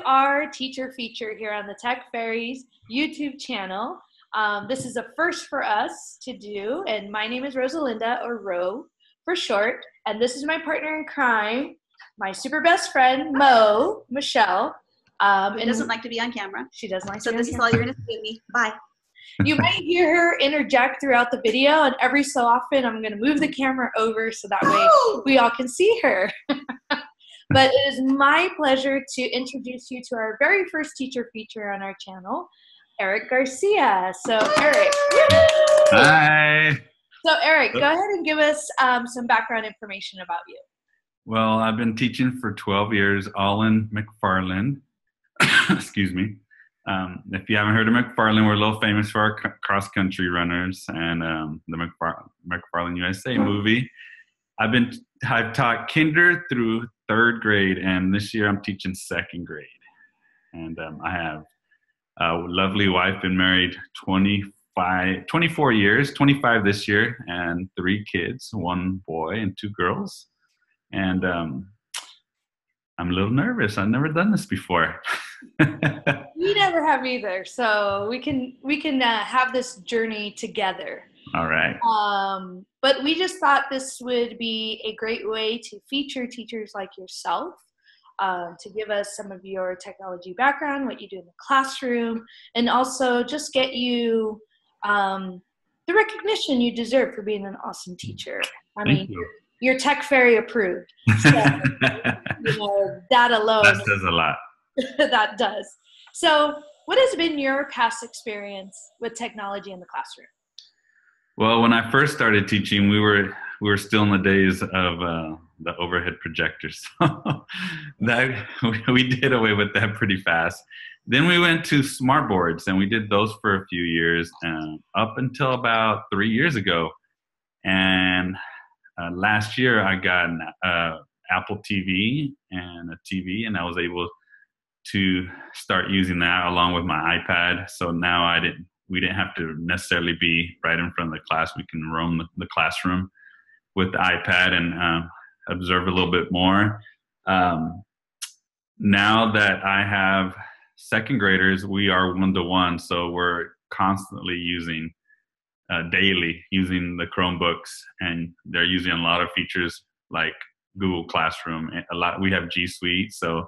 our teacher feature here on the TechFairies YouTube channel. This is a first for us to do, and my name is Rosalinda, or Ro for short, and this is my partner in crime, my super best friend, Michelle. Who doesn't like to be on camera. She doesn't like to to be on camera. So this is all you're going to see of me. Bye. You might hear her interject throughout the video, and every so often I'm going to move the camera over so that way we all can see her. But it is my pleasure to introduce you to our very first teacher feature on our channel, Eric Garcia. So Eric. Hi. So Eric, go ahead and give us some background information about you. Well, I've been teaching for 12 years, all in McFarland. Excuse me. If you haven't heard of McFarland, we're a little famous for our cross-country runners and the McFarland USA movie. I've taught kinder through 3rd grade, and this year I'm teaching 2nd grade. And I have a lovely wife, been married 24 years, 25 this year, and 3 kids, 1 boy and 2 girls. And I'm a little nervous. I've never done this before. We never have either, so we can have this journey together. All right. But we just thought this would be a great way to feature teachers like yourself, to give us some of your technology background, what you do in the classroom, and also just get you the recognition you deserve for being an awesome teacher. Thank you. You're TechFairy approved. So, that alone. That says a lot. That does. So what has been your past experience with technology in the classroom? Well, when I first started teaching, we were still in the days of the overhead projectors. That we did away with that pretty fast. Then we went to smart boards, and we did those for a few years, up until about 3 years ago. And last year, I got an Apple TV and a TV, and I was able to start using that along with my iPad. So now we didn't have to necessarily be right in front of the class. We can roam the classroom with the iPad and observe a little bit more. Now that I have 2nd graders, we are 1-to-1, so we're constantly using daily using the Chromebooks, and they're using a lot of features like Google Classroom. We have G Suite, so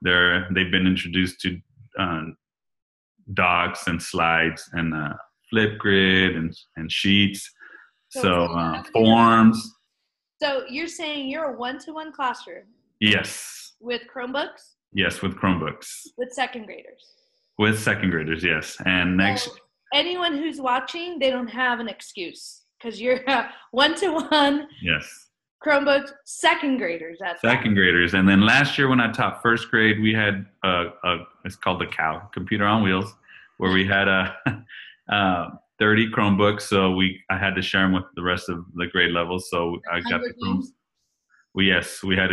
they've been introduced to docs and slides and Flipgrid and sheets, so forms. So you're saying you're a 1-to-1 classroom? Yes. With Chromebooks? Yes, with Chromebooks. With 2nd graders? With 2nd graders, yes. And next, anyone who's watching, they don't have an excuse because you're 1-to-1. Yes. Chromebooks, 2nd graders. That's 2nd graders. And then last year when I taught 1st grade, we had it's called the COW, Computer on Wheels, where we had 30 Chromebooks. So I had to share them with the rest of the grade levels. So I got the Chromebooks. Yes, we had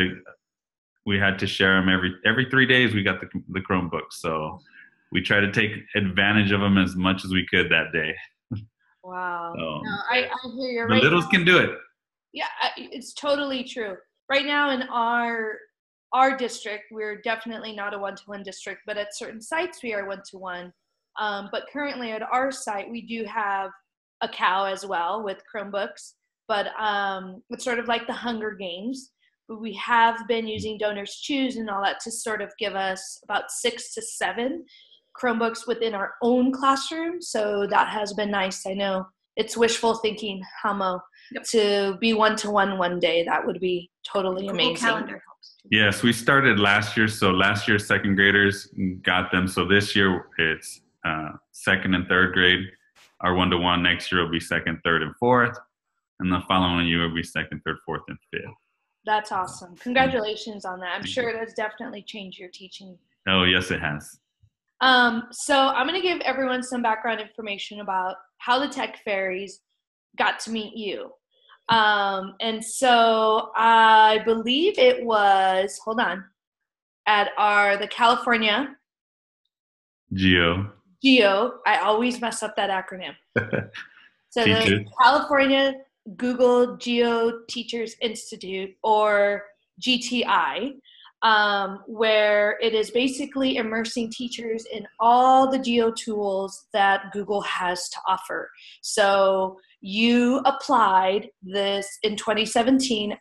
to share them every 3 days. We got the Chromebooks. So we tried to take advantage of them as much as we could that day. Wow. So, no, I hear you. The littles can do it. Yeah, it's totally true. Right now in our district, we're definitely not a 1-to-1 district, but at certain sites we are 1-to-1. But currently at our site, we do have a COW as well with Chromebooks, but it's sort of like the Hunger Games. But we have been using Donors Choose and all that to sort of give us about 6 to 7 Chromebooks within our own classroom. So that has been nice. I know it's wishful thinking, Hamo. Yep. To be 1-to-1 one day, that would be totally amazing. Calendar. Yes, we started last year. So last year, 2nd graders got them. So this year, it's 2nd and 3rd grade are 1-to-1. Next year will be 2nd, 3rd, and 4th. And the following year will be 2nd, 3rd, 4th, and 5th. That's awesome. Congratulations on that. I'm sure it has definitely changed your teaching. Oh, yes, it has. So I'm going to give everyone some background information about how the TechFairies got to meet you. And so I believe it was, at the California Geo. I always mess up that acronym. So the California Google Geo Teachers Institute, or GTI. where it is basically immersing teachers in all the geo tools that Google has to offer. So you applied this in 2017,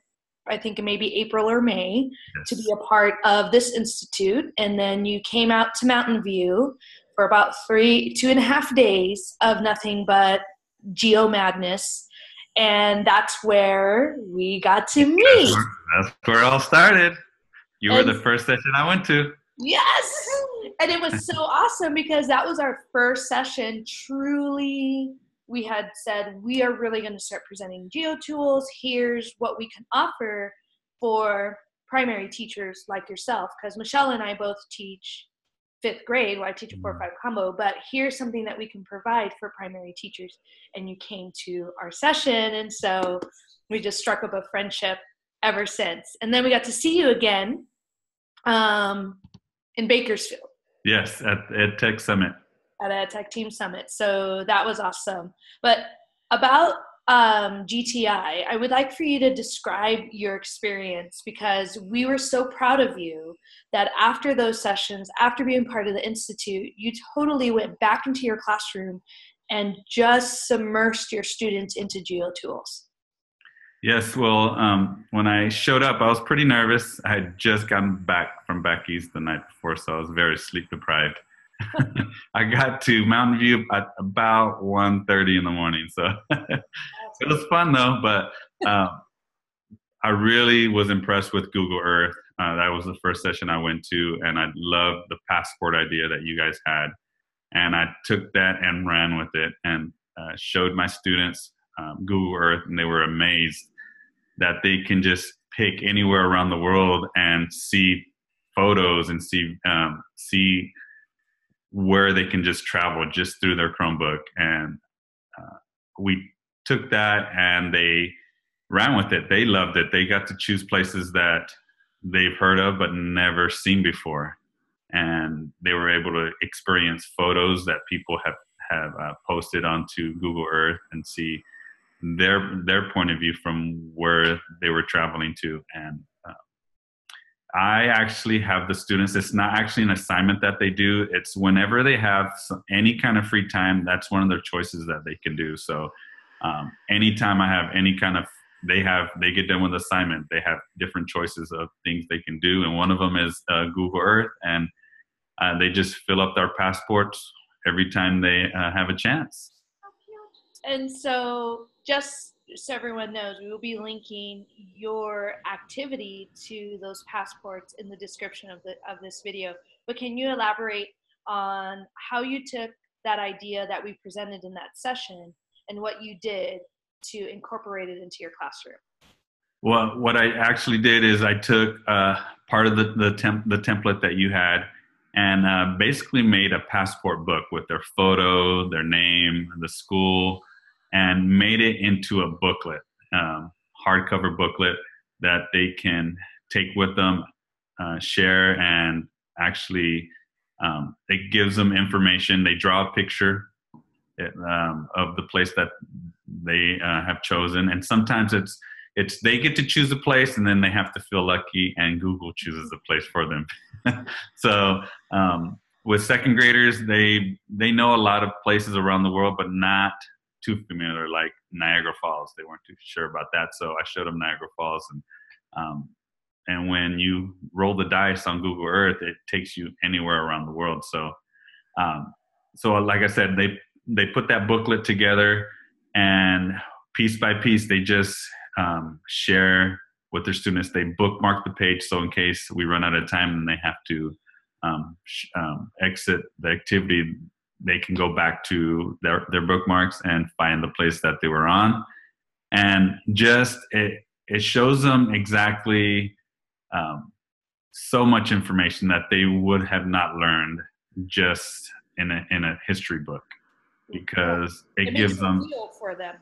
I think maybe April or May, to be a part of this institute. And then you came out to Mountain View for about 2.5 days of nothing but geo madness. And that's where we got to meet. That's where it all started. You were the first session I went to. Yes. And it was so awesome because that was our first session. Truly, we had said, we are really going to start presenting geo tools. Here's what we can offer for primary teachers like yourself. Because Michelle and I both teach 5th grade, well, I teach a 4-5 combo, but here's something that we can provide for primary teachers. And you came to our session. And so we just struck up a friendship ever since. And then we got to see you again in Bakersfield. Yes, at EdTech Summit. At EdTech Team Summit. So that was awesome. But about GTI, I would like for you to describe your experience, because we were so proud of you that after those sessions, after being part of the Institute, you totally went back into your classroom and just submersed your students into geo tools. Yes, well, when I showed up, I was pretty nervous. I had just gotten back from back east the night before, so I was very sleep deprived. I got to Mountain View at about 1:30 in the morning, so it was fun though. But I really was impressed with Google Earth. That was the first session I went to, and I loved the passport idea that you guys had. And I took that and ran with it and showed my students Google Earth, and they were amazed that they can just pick anywhere around the world and see photos and see where they can just travel just through their Chromebook. And we took that and they ran with it. They loved it. They got to choose places that they've heard of but never seen before. And they were able to experience photos that people have posted onto Google Earth and see their point of view from where they were traveling to. And I actually have the students, it's not actually an assignment that they do, it's whenever they have any kind of free time, that's one of their choices that they can do. So anytime I have any kind of, they get done with assignment, they have different choices of things they can do, and one of them is Google Earth, and they just fill up their passports every time they have a chance. And so just so everyone knows, we will be linking your activity to those passports in the description of this video. But can you elaborate on how you took that idea that we presented in that session and what you did to incorporate it into your classroom? Well, what I actually did is I took part of the template that you had and basically made a passport book with their photo, their name, the school, and made it into a booklet, hardcover booklet that they can take with them, share, and actually it gives them information. They draw a picture of the place that they have chosen, and sometimes it's they get to choose a place and then they have to feel lucky and Google chooses the place for them. So with second graders, they know a lot of places around the world, but not too familiar, like Niagara Falls. They weren't too sure about that, so I showed them Niagara Falls, and when you roll the dice on Google Earth, it takes you anywhere around the world. So so like I said, they put that booklet together, and piece by piece they just share with their students. They bookmark the page, so in case we run out of time and they have to exit the activity, they can go back to their bookmarks and find the place that they were on. And just it shows them exactly so much information that they would have not learned just in a history book, because it gives them real for them.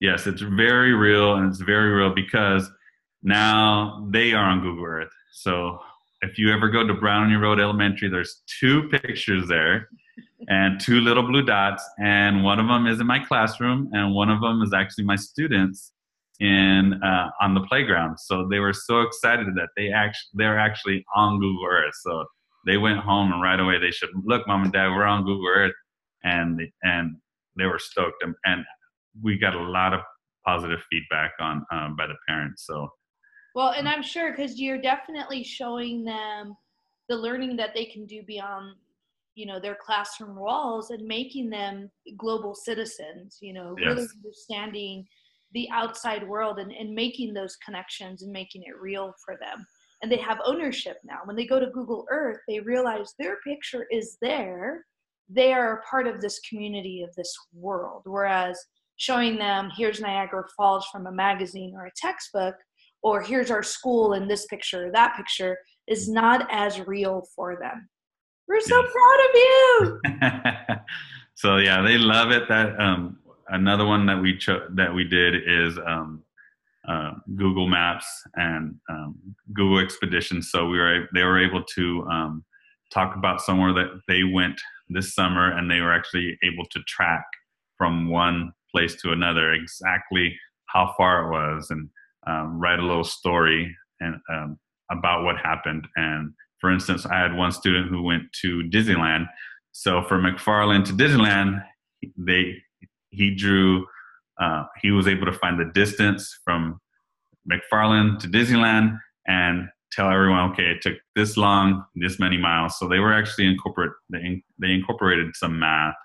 Yes, it's very real, and it's very real because now they are on Google Earth. So if you ever go to Brownie Road Elementary, there's 2 pictures there and 2 little blue dots, and one of them is in my classroom and one of them is actually my students. in on the playground. So they were so excited that they're actually on Google Earth. So they went home and right away they said, "Look, Mom and Dad, we're on Google Earth," and they were stoked. And we got a lot of positive feedback on by the parents. So well, and I'm sure because you're definitely showing them the learning that they can do beyond, their classroom walls, and making them global citizens, really yes. understanding the outside world, and making those connections and making it real for them. And they have ownership now. When they go to Google Earth, they realize their picture is there. They are a part of this community, of this world. Whereas showing them, here's Niagara Falls from a magazine or a textbook, or here's our school in this picture or that picture, is not as real for them. We're so proud of you. So yeah, they love it. That another one that we did is Google Maps and Google Expeditions. So they were able to talk about somewhere that they went this summer, and they were actually able to track from one place to another exactly how far it was, and write a little story and about what happened. And for instance, I had one student who went to Disneyland. So from McFarland to Disneyland, he drew. He was able to find the distance from McFarland to Disneyland and tell everyone, okay, it took this long, this many miles. So they were actually they incorporated some math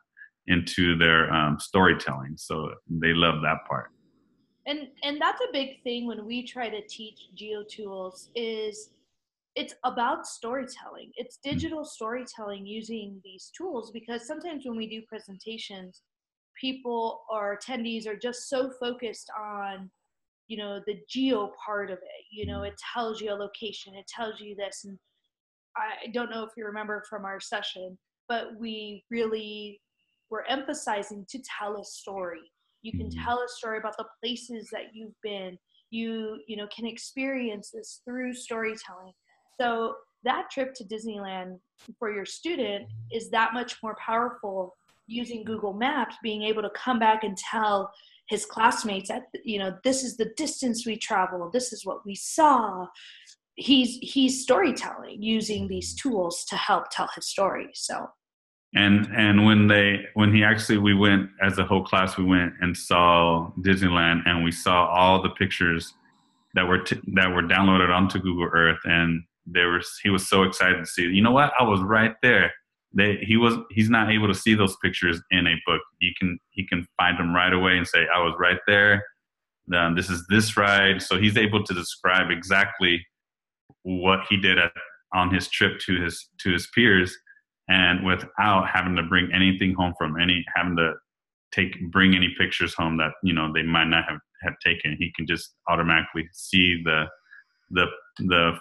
into their storytelling. So they love that part. And that's a big thing when we try to teach GeoTools, is it's about storytelling. It's digital storytelling using these tools, because sometimes when we do presentations, people or attendees are just so focused on, the geo part of it. It tells you a location, it tells you this. And I don't know if you remember from our session, but we really were emphasizing to tell a story. You can tell a story about the places that you've been. You can experience this through storytelling. So that trip to Disneyland for your student is that much more powerful using Google Maps, being able to come back and tell his classmates that, this is the distance we traveled, this is what we saw. He's storytelling using these tools to help tell his story. So. And we went as a whole class, we went and saw Disneyland, and we saw all the pictures that were downloaded onto Google Earth, and he was so excited to see, you know what, I was right there. He's not able to see those pictures in a book. He can find them right away and say, I was right there. This is this ride. So he's able to describe exactly what he did on his trip to his peers, and without having to bring anything home having to bring any pictures home that they might not have taken. He can just automatically see the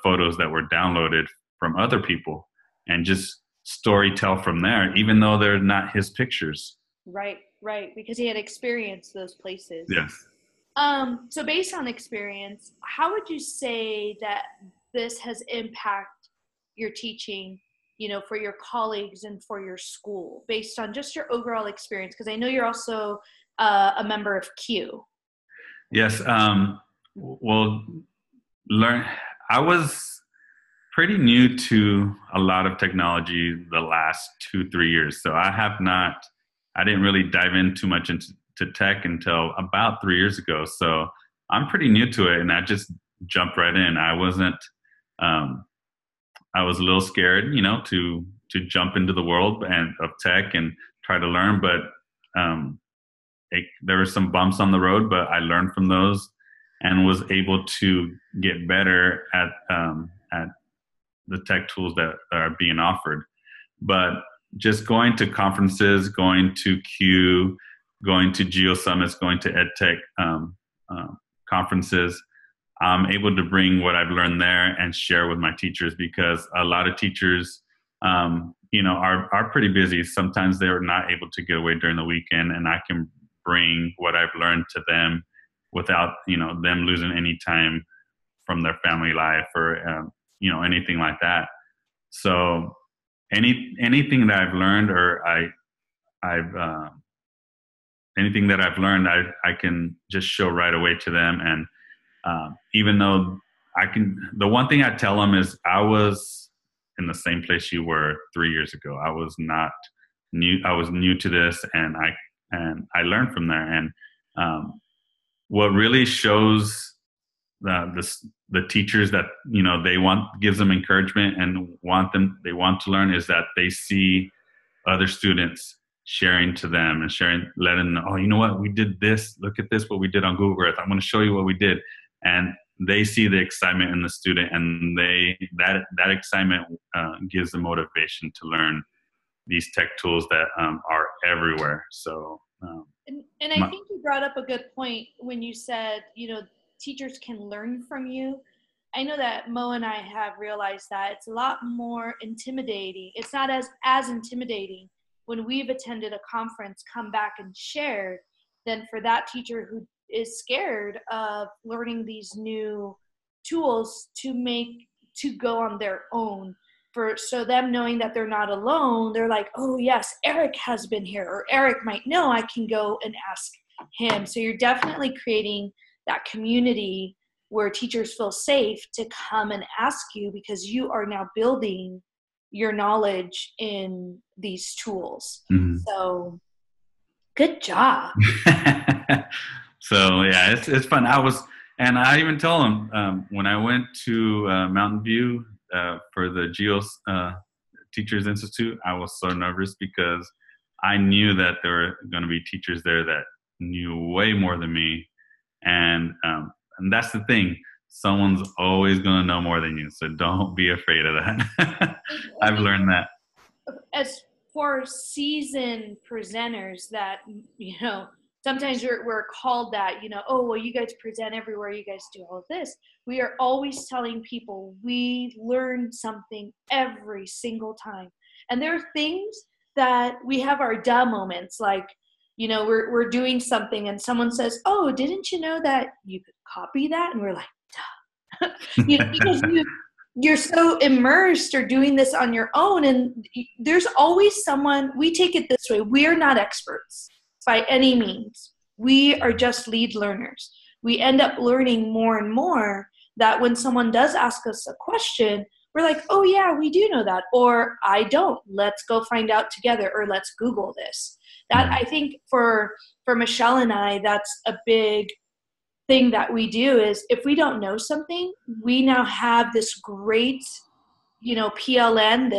photos that were downloaded from other people and just story tell from there, even though they're not his pictures. Right, because he had experienced those places. Yes. So based on experience, how would you say that this has impacted your teaching, for your colleagues and for your school, based on just your overall experience? Because I know you're also a member of Q. Yes. Well, I was pretty new to a lot of technology the last 2-3 years. So I didn't really dive in too much into tech until about 3 years ago. So I'm pretty new to it, and I just jumped right in. I wasn't, I was a little scared, to jump into the world of tech and try to learn, but there were some bumps on the road, but I learned from those and was able to get better at the tech tools that are being offered. But just going to conferences, going to Q, going to Geo Summits, going to EdTech conferences, I'm able to bring what I've learned there and share with my teachers, because a lot of teachers, are pretty busy. Sometimes they're not able to get away during the weekend, and I can bring what I've learned to them without, them losing any time from their family life or, anything like that. So anything that I've learned or I've anything that I've learned, I can just show right away to them. And even though the one thing I tell them is I was in the same place you were 3 years ago. I was not new. I was new to this, and I learned from there. And what really shows the teachers that, you know, gives them encouragement and they want to learn is that they see other students sharing to them and letting them know, oh, you know what, we did this. Look at this, what we did on Google Earth. I'm going to show you what we did. And they see the excitement in the student, and that excitement gives them motivation to learn these tech tools that are everywhere. So, and I think you brought up a good point when you said, you know, teachers can learn from you. I know that Mo and I have realized that it's a lot more intimidating. It's not as intimidating when we've attended a conference, come back and shared, than for that teacher who is scared of learning these new tools to go on their own. So them knowing that they're not alone, they're like, oh yes, Eric has been here, or Eric might know, I can go and ask him. So you're definitely creating that community where teachers feel safe to come and ask you, because you are now building your knowledge in these tools. Mm-hmm. So good job. So yeah, it's fun. I even tell them when I went to Mountain View for the GEOS Teachers Institute, I was so nervous because I knew that there were going to be teachers there that knew way more than me. And that's the thing. Someone's always going to know more than you. So don't be afraid of that. I've learned that. As for seasoned presenters that, you know, sometimes we're called that, you know, oh, well, you guys present everywhere. You guys do all of this. We are always telling people we learn something every single time. And there are things that we have our duh moments, like, you know, we're doing something and someone says, oh, didn't you know that you could copy that? And we're like, duh. You know, because you're so immersed or doing this on your own. And there's always someone, we take it this way. We are not experts by any means. We are just lead learners. We end up learning more and more that when someone does ask us a question, we're like, oh yeah, we do know that. Or I don't, let's go find out together, or let's Google this. That, I think for Michelle and I, that's a big thing that we do is if we don't know something, we now have this great, you know, PLN,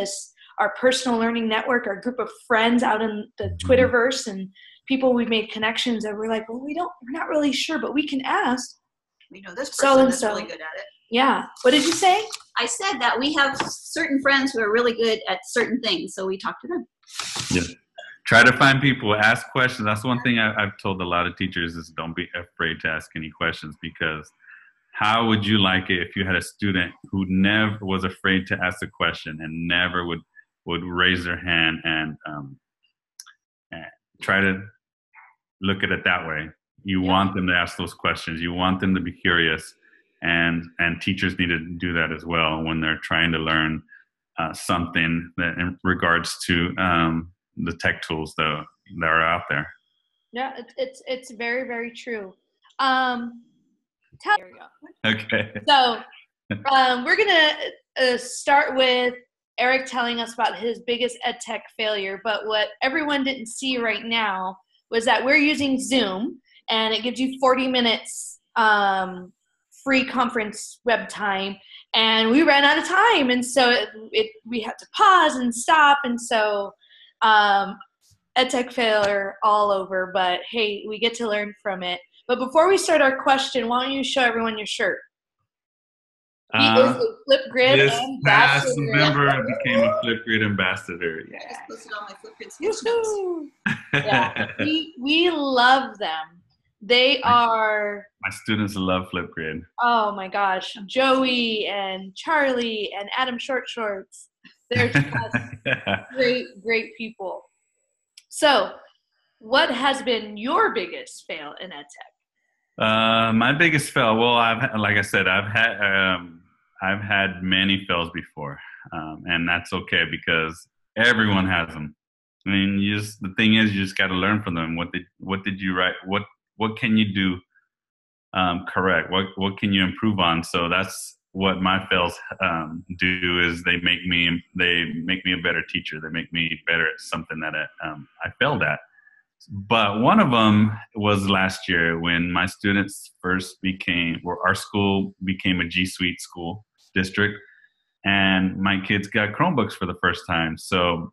our personal learning network, our group of friends out in the Twitterverse and people we've made connections and we're like, well, we're not really sure, but we can ask. We know this person is really good at it. Yeah. What did you say? I said that we have certain friends who are really good at certain things, so we talk to them. Yeah. Try to find people, ask questions. That's one thing I've told a lot of teachers is don't be afraid to ask any questions, because how would you like it if you had a student who never was afraid to ask a question and never would raise their hand and try to look at it that way. You want them to ask those questions. You want them to be curious, and teachers need to do that as well when they're trying to learn something that in regards to the tech tools that are out there. Yeah, it's very, very true. There we go. Okay. So we're gonna start with Eric telling us about his biggest EdTech failure. But what everyone didn't see right now was that we're using Zoom, and it gives you 40 minutes free conference web time, and we ran out of time, and so we had to pause and stop, and so EdTech failure all over, but hey, we get to learn from it. But before we start our question, why don't you show everyone your shirt? He is a Flipgrid this past ambassador. November, I became a Flipgrid ambassador. I just posted all my Flipgrid sketch notes. Yeah, we love them. They are... My students love Flipgrid. Oh my gosh. Joey and Charlie and Adam Short Shorts. They're just great, great people. So what has been your biggest fail in EdTech? My biggest fail, well, like I said, I've had many fails before, and that's okay because everyone has them. I mean, the thing is, you just got to learn from them. What did you write? What can you do correct? What can you improve on? So that's what my fails do, is they make me a better teacher. They make me better at something that I failed at. But one of them was last year when my students our school became a G Suite school district, and my kids got Chromebooks for the first time. So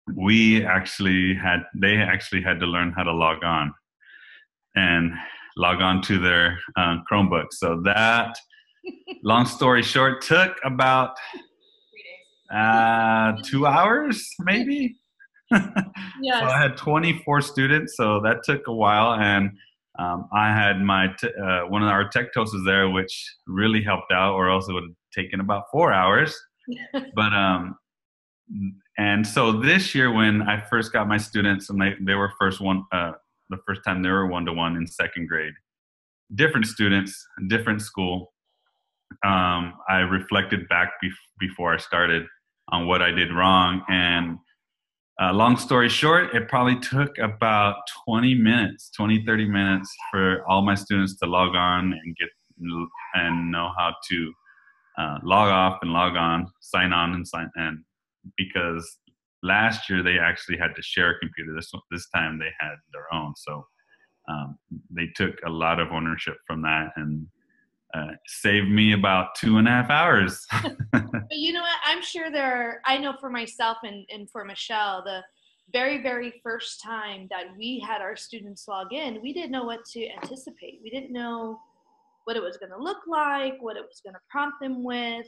they actually had to learn how to log on to their Chromebooks. So that, long story short, took about 2 hours, maybe. Yes. So I had 24 students, so that took a while, and I had one of our tech toasters there, which really helped out, or else it would have taken about 4 hours. But and so this year, when I first got my students, and they were the first time they were one-to-one in second grade, different students, different school. I reflected back before I started on what I did wrong, and long story short, it probably took about 30 minutes for all my students to log on and know how to log off and log on, sign on and sign in. Because last year they actually had to share a computer. This time they had their own. So they took a lot of ownership from that, and saved me about 2.5 hours. But you know what? I'm sure I know for myself and for Michelle, the very, very first time that we had our students log in, we didn't know what to anticipate. We didn't know what it was going to look like, what it was going to prompt them with.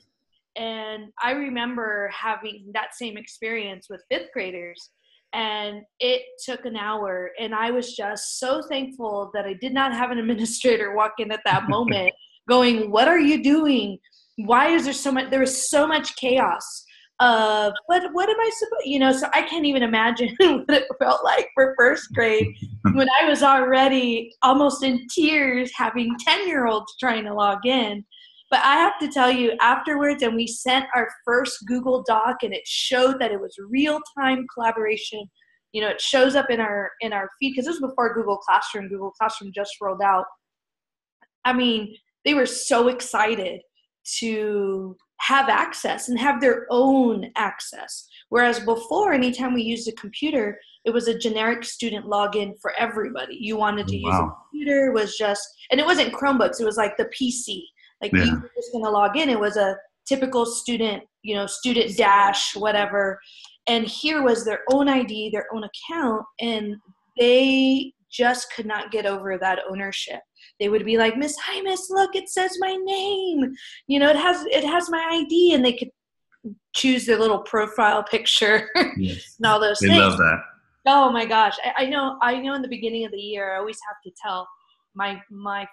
And I remember having that same experience with fifth graders, and it took an hour. And I was just so thankful that I did not have an administrator walk in at that moment going, "What are you doing? Why is there was so much chaos of what am I supposed," so I can't even imagine what it felt like for first grade when I was already almost in tears having 10-year-olds trying to log in. But I have to tell you, afterwards, and we sent our first Google Doc, and it showed that it was real-time collaboration. It shows up in our feed, because this was before Google Classroom. Google Classroom just rolled out. I mean, they were so excited to have access and have their own access. Whereas before, anytime we used a computer, it was a generic student login for everybody. You wanted to use a computer, and it wasn't Chromebooks, it was like the PC. Like you were just going to log in. It was a typical student, student dash, whatever. And here was their own ID, their own account, and they just could not get over that ownership. They would be like, "Hi, Miss, look, it says my name. It has my ID," and they could choose their little profile picture and all those things. They love that. Oh my gosh. I know in the beginning of the year, I always have to tell my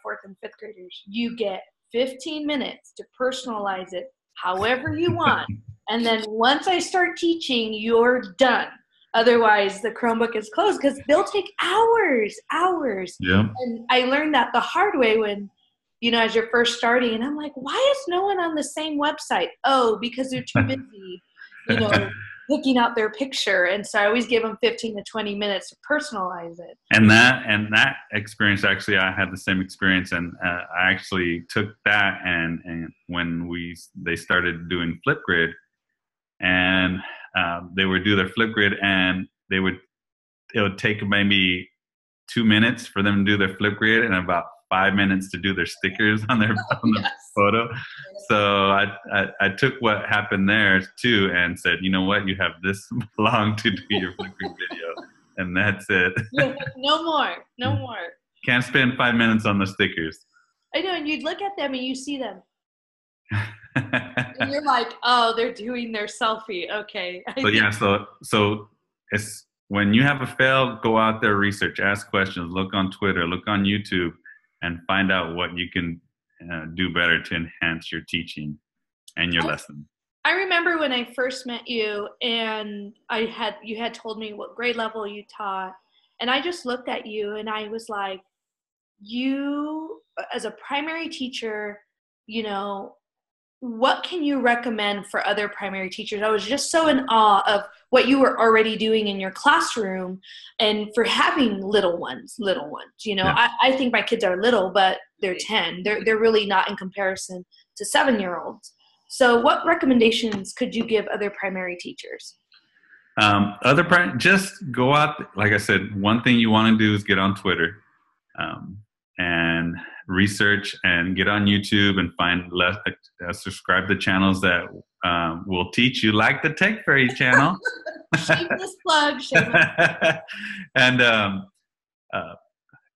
fourth and fifth graders, you get 15 minutes to personalize it however you want. And then once I start teaching, you're done. Otherwise, the Chromebook is closed, because they'll take hours. Yeah. And I learned that the hard way when, as you're first starting, and I'm like, why is no one on the same website? Oh, because they're too busy, picking out their picture. And so I always give them 15 to 20 minutes to personalize it. And that experience, actually, I had the same experience, and I actually took that, and when they started doing Flipgrid, and they would do their Flipgrid, and it would take maybe 2 minutes for them to do their Flipgrid, and about 5 minutes to do their stickers on their photo. So I took what happened there too, and said, you know what, you have this long to do your Flipgrid video, and that's it. No more. Can't spend 5 minutes on the stickers. I know, and you'd look at them and you see them. And you're like, oh, they're doing their selfie. Okay. So it's when you have a fail, go out there, research, ask questions, look on Twitter, look on YouTube, and find out what you can do better to enhance your teaching and your lesson. I remember when I first met you, and you had told me what grade level you taught, and I just looked at you and I was like, you as a primary teacher, what can you recommend for other primary teachers? I was just so in awe of what you were already doing in your classroom and for having little ones, you know. Yeah. I think my kids are little, but they're 10. They're really not in comparison to 7-year-olds. So what recommendations could you give other primary teachers? Just go out. Like I said, one thing you want to do is get on Twitter, and research and get on YouTube and subscribe to channels that will teach you, like the Tech Fairy channel. Shameless plug. And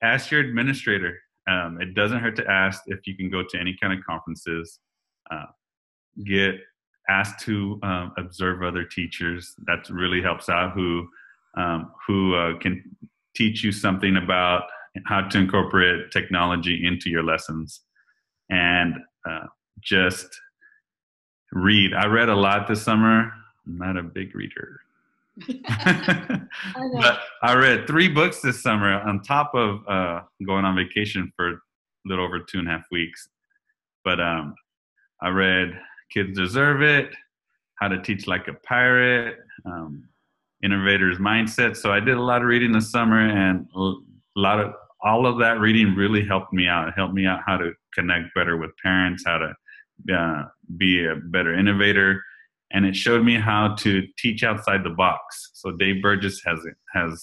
ask your administrator. It doesn't hurt to ask if you can go to any kind of conferences. Get asked to observe other teachers. That really helps out. Who can teach you something about how to incorporate technology into your lessons. And just read. I read a lot this summer. I'm not a big reader. But I read 3 books this summer on top of going on vacation for a little over 2.5 weeks. But I read Kids Deserve It, How to Teach Like a Pirate, Innovator's Mindset. So I did a lot of reading this summer, and all of that reading really helped me out. It helped me out how to connect better with parents, how to be a better innovator. And it showed me how to teach outside the box. So Dave Burgess has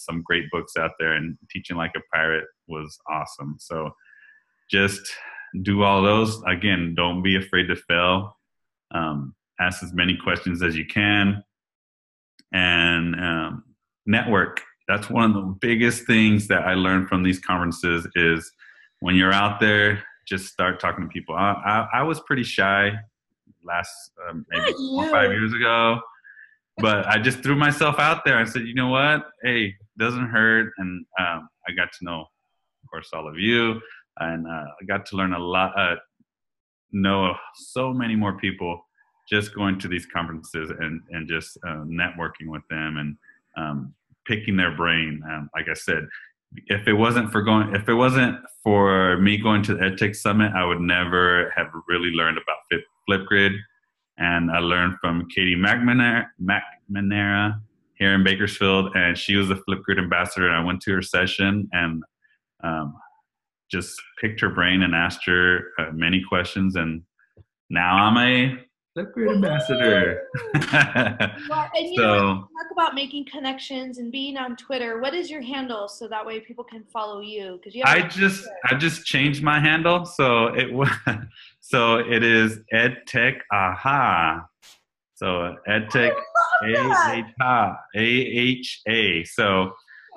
some great books out there, and Teaching Like a Pirate was awesome. So just do all those. Again, don't be afraid to fail. Ask as many questions as you can. And network. That's one of the biggest things that I learned from these conferences is when you're out there, just start talking to people. I was pretty shy maybe 4 or 5 years ago, but I just threw myself out there. I said, you know what? Hey, it doesn't hurt. And I got to know, of course, all of you. And I got to learn a lot, know so many more people just going to these conferences and just networking with them and picking their brain. Like I said, if it wasn't for me going to the EdTech Summit, I would never have really learned about Flipgrid. And I learned from Katie McNamara here in Bakersfield, and she was a Flipgrid ambassador. And I went to her session and just picked her brain and asked her many questions. And now I'm a Flipgrid ambassador. Well, and you know, talk about making connections and being on Twitter. What is your handle so that way people can follow you? Because I just changed my handle, so it is EdTechAha. So EdTech AHA. So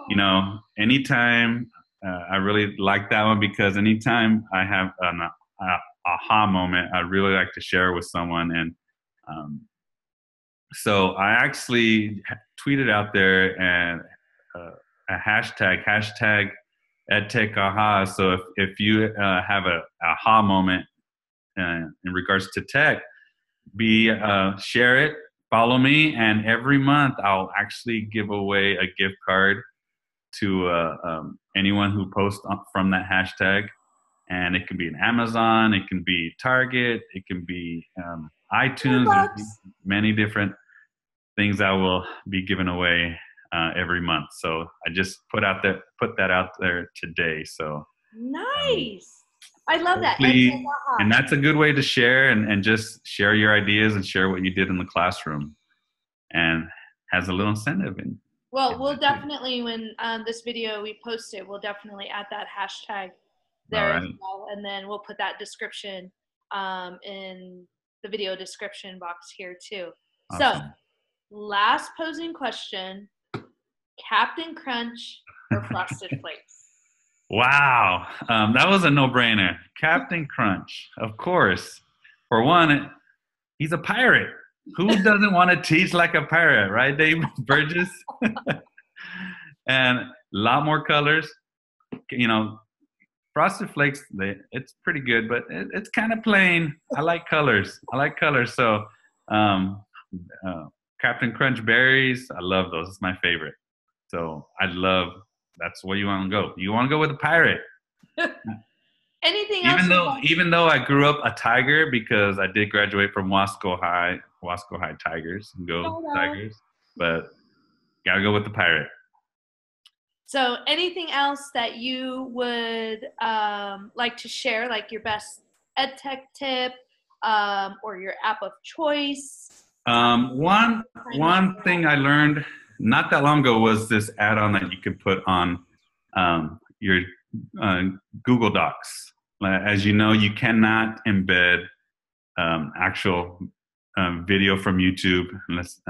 you know, anytime I really like that one, because anytime I have an aha moment, I really like to share with someone. And so I actually tweeted out there and a hashtag EdTechAha. So if you have a aha moment in regards to tech, share it, follow me, and every month I'll actually give away a gift card to anyone who posts from that hashtag. And it can be an Amazon, it can be Target, it can be iTunes, many different things I will be giving away every month. So I just put that out there today. So nice. I love that. And that's a good way to share and just share your ideas and share what you did in the classroom, and has a little incentive in. Well, we'll definitely, when this video we post it, we'll definitely add that hashtag there as well, and then we'll put that description in the video description box here too. Awesome. So last posing question: Captain Crunch or Frosted Flakes? Wow, that was a no-brainer. Captain Crunch, of course. For one, he's a pirate. Who doesn't want to teach like a pirate, right, Dave Burgess? And a lot more colors. You know, Frosted Flakes, it's pretty good, but it's kind of plain. I like colors. So Captain Crunch berries, I love those. It's my favorite. So that's where you want to go. You want to go with a pirate. Anything else? Even though I grew up a Tiger because I did graduate from Wasco High Tigers, go Tigers, but gotta go with the Pirate. So anything else that you would like to share, like your best EdTech tip or your app of choice? One thing I learned not that long ago was this add-on that you could put on your Google Docs. As you know, you cannot embed actual video from YouTube unless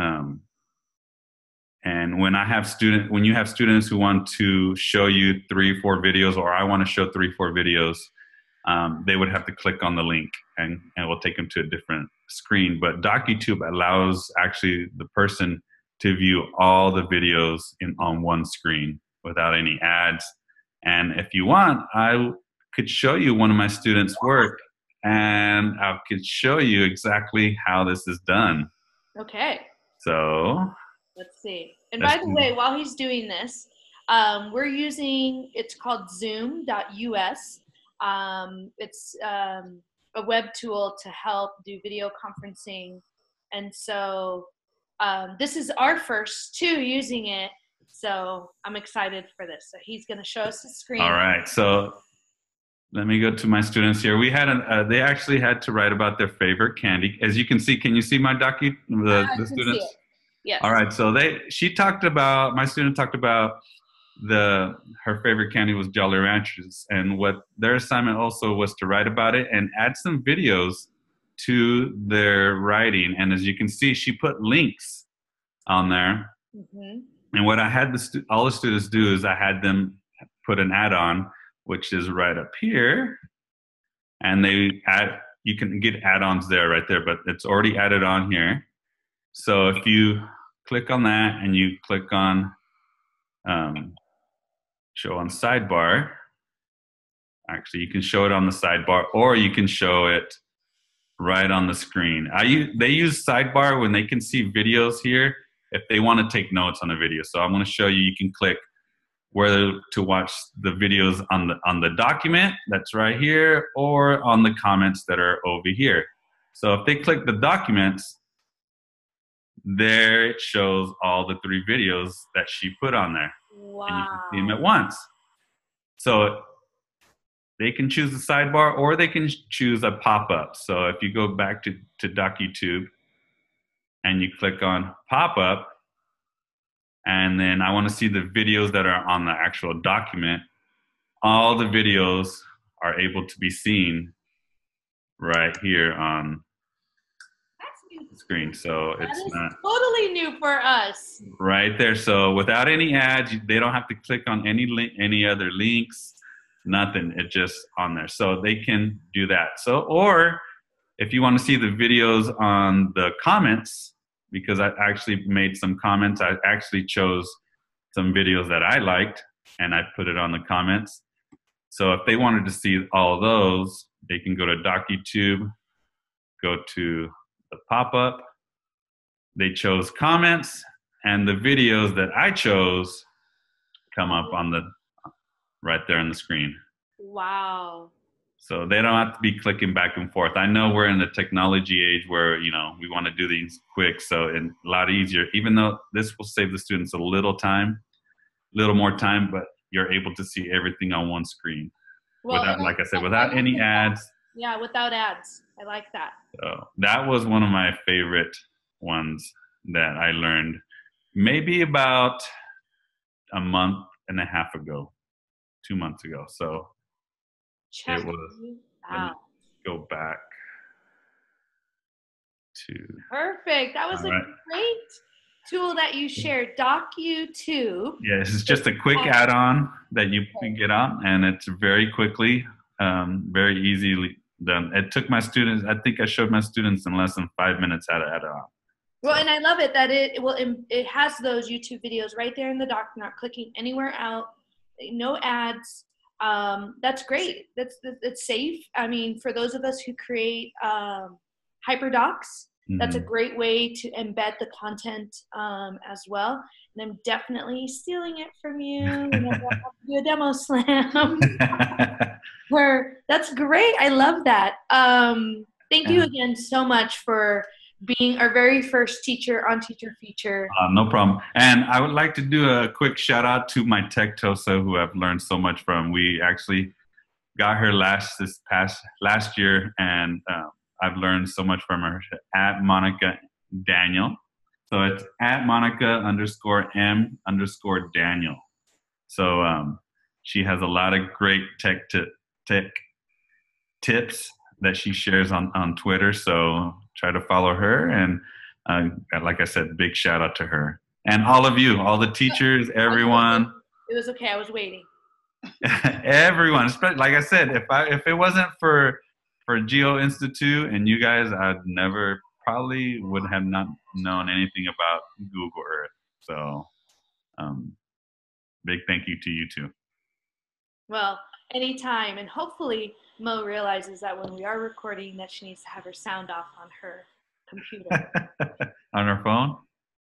and when you have students who want to show you 3-4 videos, or I want to show 3-4 videos, they would have to click on the link and it will take them to a different screen. But DocuTube allows actually the person to view all the videos on one screen without any ads. And if you want, I could show you one of my students' work and I could show you exactly how this is done. Okay. So let's see. And by the way, while he's doing this, we're using, it's called zoom.us. It's a web tool to help do video conferencing. And so this is our first too using it. So I'm excited for this. So he's going to show us the screen. All right. So let me go to my students here. We had they actually had to write about their favorite candy. As you can see, can you see my the students? Yes. All right. So my student talked about her favorite candy was Jolly Ranchers, and what their assignment also was to write about it and add some videos to their writing. And as you can see, she put links on there. Mm-hmm. And what I had all the students do is I had them put an add-on, which is right up here, and you can get add-ons there right there, but it's already added on here. So if you click on that and you click on show on sidebar, actually you can show it on the sidebar, or you can show it right on the screen. They use sidebar when they can see videos here if they want to take notes on a video. So I'm going to show you, you can click whether to watch the videos on the document that's right here or on the comments that are over here. So if they click the documents, there it shows all the 3 videos that she put on there. Wow. And you can see them at once. So they can choose the sidebar or they can choose a pop-up. So if you go back to DocuTube and you click on pop-up, and then I want to see the videos that are on the actual document, all the videos are able to be seen right here on the screen. So it's not totally new for us. Right there. So without any ads, they don't have to click on any other links, nothing. It's just on there. So they can do that. So, or if you want to see the videos on the comments, because I actually made some comments. I actually chose some videos that I liked and I put it on the comments. So if they wanted to see all those, they can go to DocuTube, go to the pop-up. They chose comments, and the videos that I chose come up on right there on the screen. Wow. So they don't have to be clicking back and forth. I know we're in the technology age where, we want to do these quick, and a lot easier, even though this will save the students a little more time, but you're able to see everything on one screen. Well, without, like I said, without any ads. Yeah, without ads. I like that. So that was one of my favorite ones that I learned maybe about a month and a half ago, 2 months ago. So check it was, let me go back to. Perfect. That was a great tool that you shared, DocuTube. Yeah, this is just a quick add-on that you can get on, and it's very quickly, very easily done. It took my students, I think I showed my students in less than 5 minutes how to add it on. Well, and I love it that it has those YouTube videos right there in the doc, not clicking anywhere out, no ads. That's great. That's safe. I mean, for those of us who create hyperdocs, that's a great way to embed the content as well. And I'm definitely stealing it from you. And I'll have to do a demo slam. her. That's great. I love that. Thank you again so much for being our very first teacher on Teacher Feature. No problem. And I would like to do a quick shout out to my tech Tosa, who I've learned so much from. We actually got her last year, and I've learned so much from her at Monica Daniel. So it's at Monica_M_Daniel. So she has a lot of great tech tips that she shares on Twitter. So try to follow her. And like I said, big shout out to her. And all of you, all the teachers, everyone. It was okay. I was waiting. Everyone, like I said, if it wasn't for Geo Institute and you guys, I'd probably would have not known anything about Google Earth. So big thank you to you too. Well, anytime. And hopefully Mo realizes that when we are recording that she needs to have her sound off on her computer. On her phone?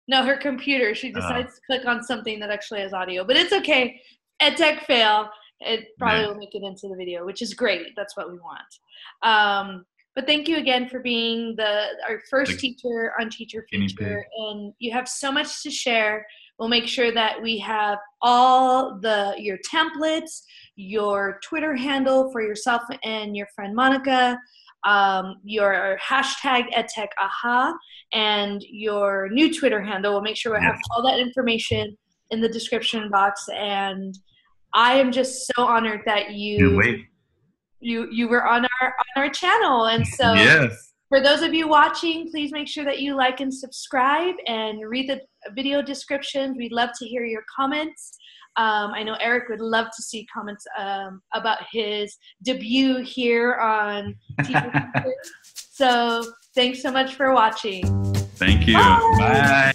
No, her computer. She decides to click on something that actually has audio. But it's okay. EdTech fail. It probably will make it into the video, which is great. That's what we want. But thank you again for being our first teacher on Teacher Feature. And you have so much to share. We'll make sure that we have all your templates, your Twitter handle for yourself and your friend Monica, your hashtag EdTechAha, and your new Twitter handle. We'll make sure we have all that information in the description box. And I am just so honored that you were on our channel. And so for those of you watching, please make sure that you like and subscribe and read the video descriptions. We'd love to hear your comments. I know Eric would love to see comments about his debut here on Teacher Feature. So thanks so much for watching. Thank you. Bye.